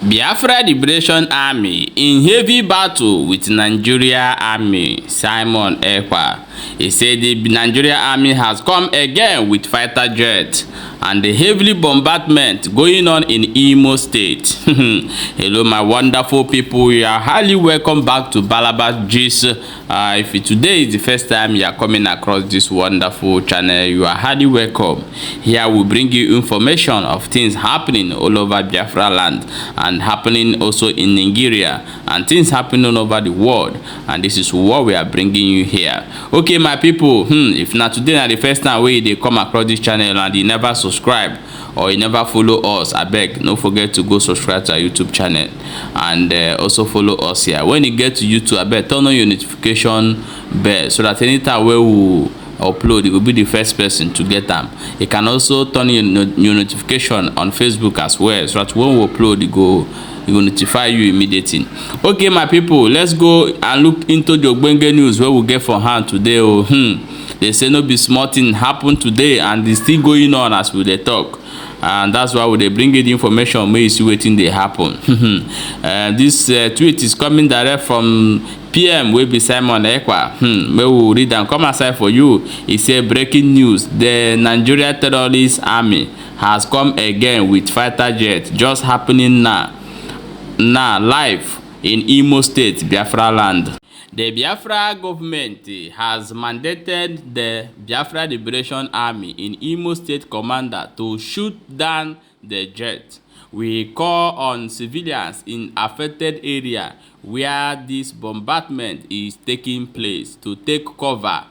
Biafra Liberation Army in heavy battle with Nigeria Army. Simon Ekpa. He said the Nigeria Army has come again with fighter jets and the heavily bombardment going on in Imo State. Hello, my wonderful people. You are highly welcome back to Bömbàřdmęŋt. If today is the first time you are coming across this wonderful channel, you are highly welcome. Here we bring you information of things happening all over Biafra land and happening also in Nigeria and things happening all over the world. And this is what we are bringing you here. Okay, my people, if not today na the first time wey they come across this channel and you never subscribe or you never follow us, I beg, don't forget to go subscribe to our YouTube channel and also follow us here. When you get to YouTube, I beg, turn on your notification bell so that anytime we will upload, you will be the first person to get them. You can also turn your notification on Facebook as well, so that when we upload, it will notify you immediately. Okay, my people, let's go and look into the ogbonge news where we get from hand today. They say no be small thing happen today and it's still going on as we dey talk, and that's why we dey bring you the information may you see wetin dey happen. This tweet is coming direct from PM wey be Simon Ekpa. May we read and come aside for you. He say breaking news: the Nigeria terrorist army has come again with fighter jets. Just happening now live in Imo State, Biafra land. The Biafra government has mandated the Biafra Liberation Army in Imo State commander to shoot down the jet. We call on civilians in affected area where this bombardment is taking place to take cover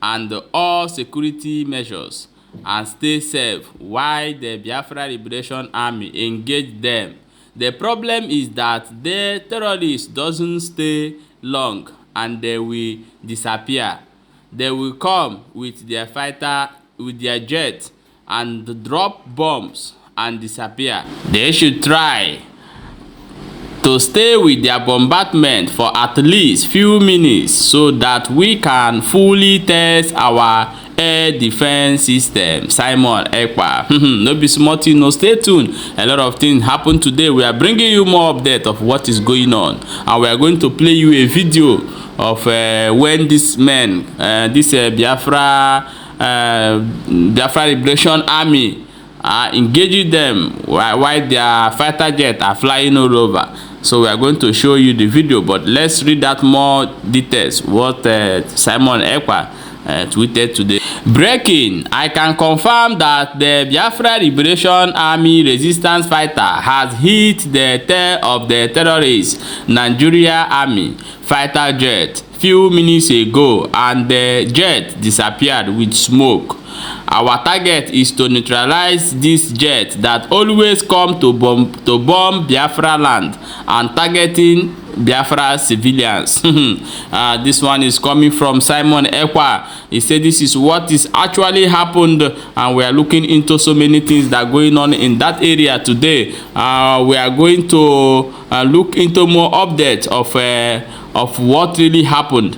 and all security measures and stay safe while the Biafra Liberation Army engage them. The problem is that the terrorists doesn't stay long and they will disappear. They will come with their fighter, with their jet and drop bombs and disappear. They should try to stay with their bombardment for at least few minutes so that we can fully test our air defense system. Simon Ekpa. No be small thing, no, stay tuned. A lot of things happen today. We are bringing you more update of what is going on, and we are going to play you a video of when this men, this Biafra Liberation Army are engaging them while their fighter jets are flying all over. So we are going to show you the video, but let's read that more details what Simon Ekpa tweeted today. Breaking: I can confirm that the Biafra Liberation Army resistance fighter has hit the tail of the terrorist Nigeria Army fighter jet few minutes ago and the jet disappeared with smoke. Our target is to neutralize this jet that always come to bomb Biafra land and targeting Biafra civilians. This one is coming from Simon Ekpa. He said this is what is actually happened, and we are looking into so many things that are going on in that area today. We are going to look into more updates of what really happened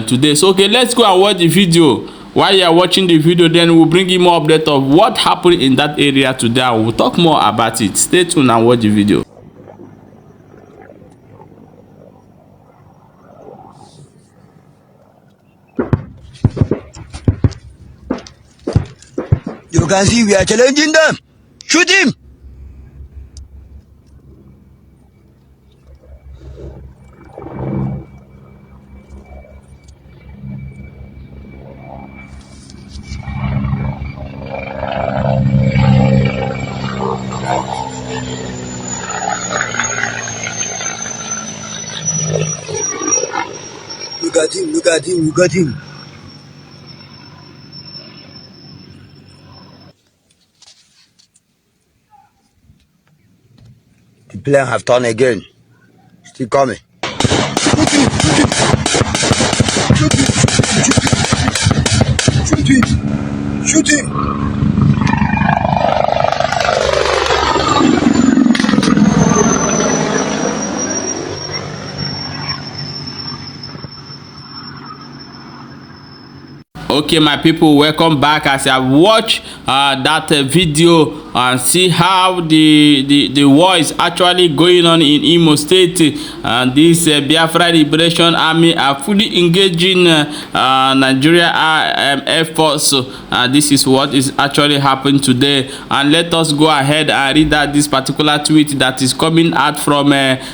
today. So okay, let's go and watch the video. While you are watching the video, then we'll bring you more update of what happened in that area today, and we'll talk more about it. Stay tuned and watch the video. You can see we are challenging them. Shoot him! Look at him, look at him, look at him. The plane have turned again. Still coming. Shoot him! Shoot him! Okay, my people, welcome back. As I watch that video and see how the war is actually going on in Imo State, and this Biafra Liberation Army are fully engaging Nigeria Air Force. This is what is actually happening today, and let us go ahead and read out this particular tweet that is coming out from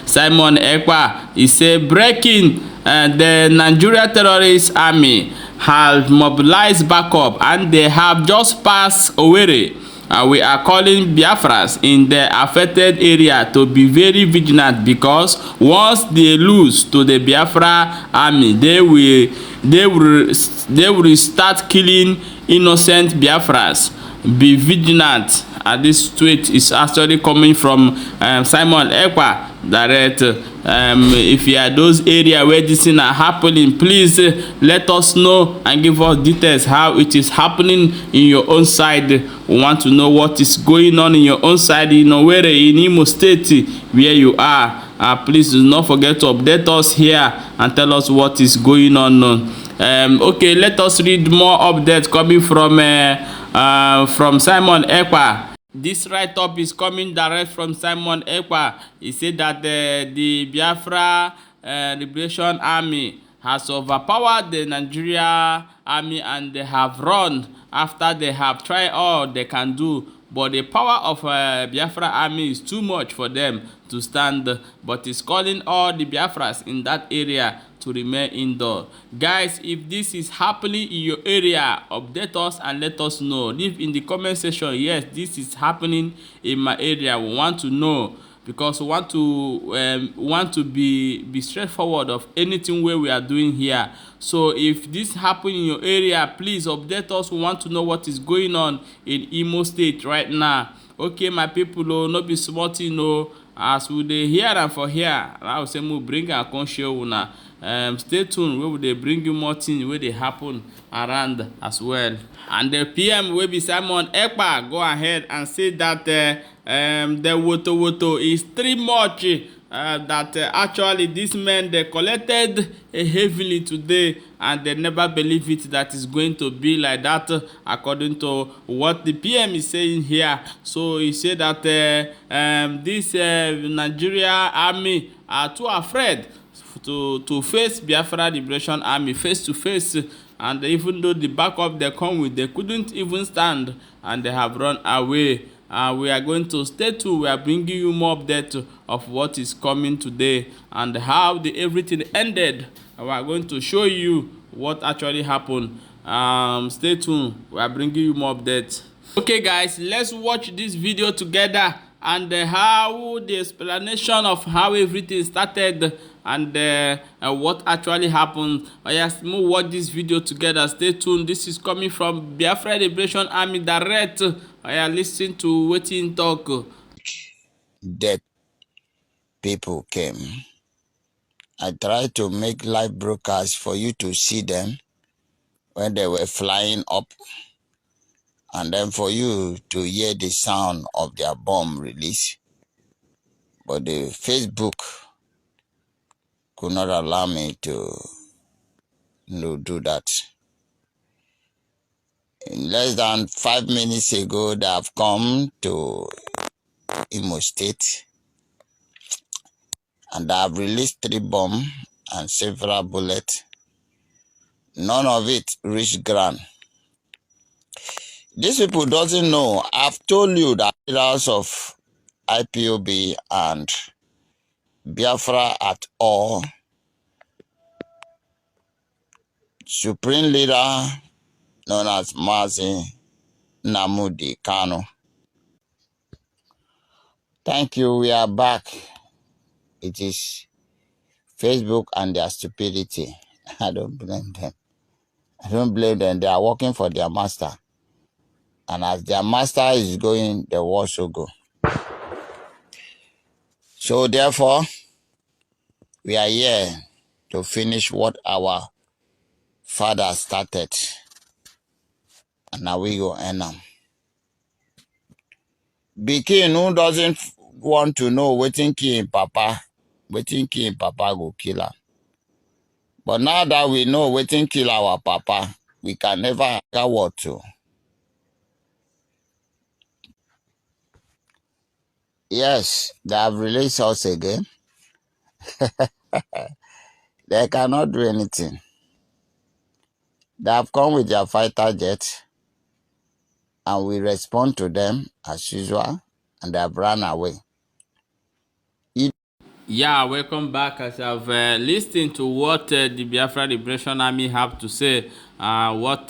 Simon Ekpa. He said, breaking, the Nigeria terrorist army has mobilized backup and they have just passed Owerri. We are calling Biafras in the affected area to be very vigilant, because once they lose to the Biafra army, they will start killing innocent Biafras. Be vigilant. This tweet is actually coming from Simon Ekpa direct. If you are those area where this thing are happening, please let us know and give us details how it is happening in your own side. We want to know what is going on in your own side, in Owerri, in Imo State, where you are. Please do not forget to update us here and tell us what is going on. Okay, let us read more updates coming from Simon Ekpa. This write-up is coming direct from Simon Ekpa. He said that the Biafra Liberation Army has overpowered the Nigeria army and they have run after they have tried all they can do. But the power of Biafra army is too much for them to stand. But he's calling all the Biafras in that area to remain indoor. Guys, if this is happening in your area, update us and let us know. Leave in the comment section, yes, this is happening in my area. We want to know, because we want to be straightforward of anything where we are doing here. So if this happen in your area, please update us. We want to know what is going on in Imo State right now. Okay, my people, oh, no be small thing, no. As we dey hear and for here, I will say we bring and come show una. Stay tuned, we will dey bring you more things wey dey happen around as well. And the PM wey be Simon Ekpa go ahead and say that the woto is too much. That actually these men, they collected heavily today, and they never believe it that is going to be like that, according to what the PM is saying here. So he said that this Nigeria army are too afraid to face Biafra Liberation Army face to face, and even though the backup they come with, they couldn't even stand and they have run away. We are going to stay tuned. We are bringing you more updates of what is coming today and how everything ended. We are going to show you what actually happened. Stay tuned. We are bringing you more updates. Okay, guys, let's watch this video together and how the explanation of how everything started and what actually happened. Yes, we'll watch this video together. Stay tuned. This is coming from Biafra Liberation Army direct. Listen to what he talk. Dead people came. I tried to make live broadcasts for you to see them when they were flying up, and then for you to hear the sound of their bomb release. But the Facebook could not allow me to do that. In less than 5 minutes ago, they have come to Imo State and they have released 3 bombs and several bullets. None of it reached ground. These people doesn't know. I've told you that leaders of IPOB and Biafra at all, supreme leader known as Mazi Namudi Kano. Thank you, we are back. It is Facebook and their stupidity. I don't blame them. I don't blame them. They are working for their master. And as their master is going, the war shall go. So therefore, we are here to finish what our father started. And now we go end them. Bikin who doesn't want to know waiting kill papa, waiting kill papa go kill her. But now that we know waiting kill our papa, We can never have a war too. Yes, they have released us again. They cannot do anything. They have come with their fighter jets, and we respond to them as usual, and they have run away. Yeah, welcome back. As I've listened to what the Biafra Liberation Army have to say, what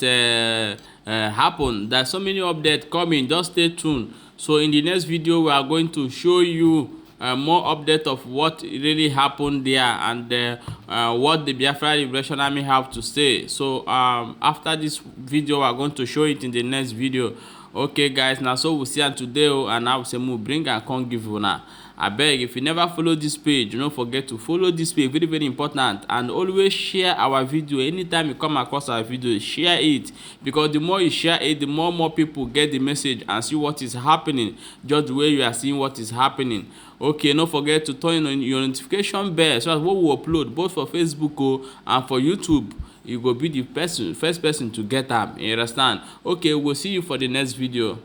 happened. There's so many updates coming. Just stay tuned. So in the next video, we are going to show you more update of what really happened there and what the Biafra Liberation Army have to say. So after this video, we are going to show it in the next video. Okay, guys. Now so we see you today, and I will say, bring and come give you now. Abeg, if you never follow this page, don't forget to follow this page. Very very important. And always share our video. Anytime you come across our video, share it, because the more you share it, the more people get the message and see what is happening, just the way you are seeing what is happening. Okay, don't forget to turn on your notification bell so that when we upload both for Facebook and for YouTube, you go be the first person to get them. You understand? Okay, we'll see you for the next video.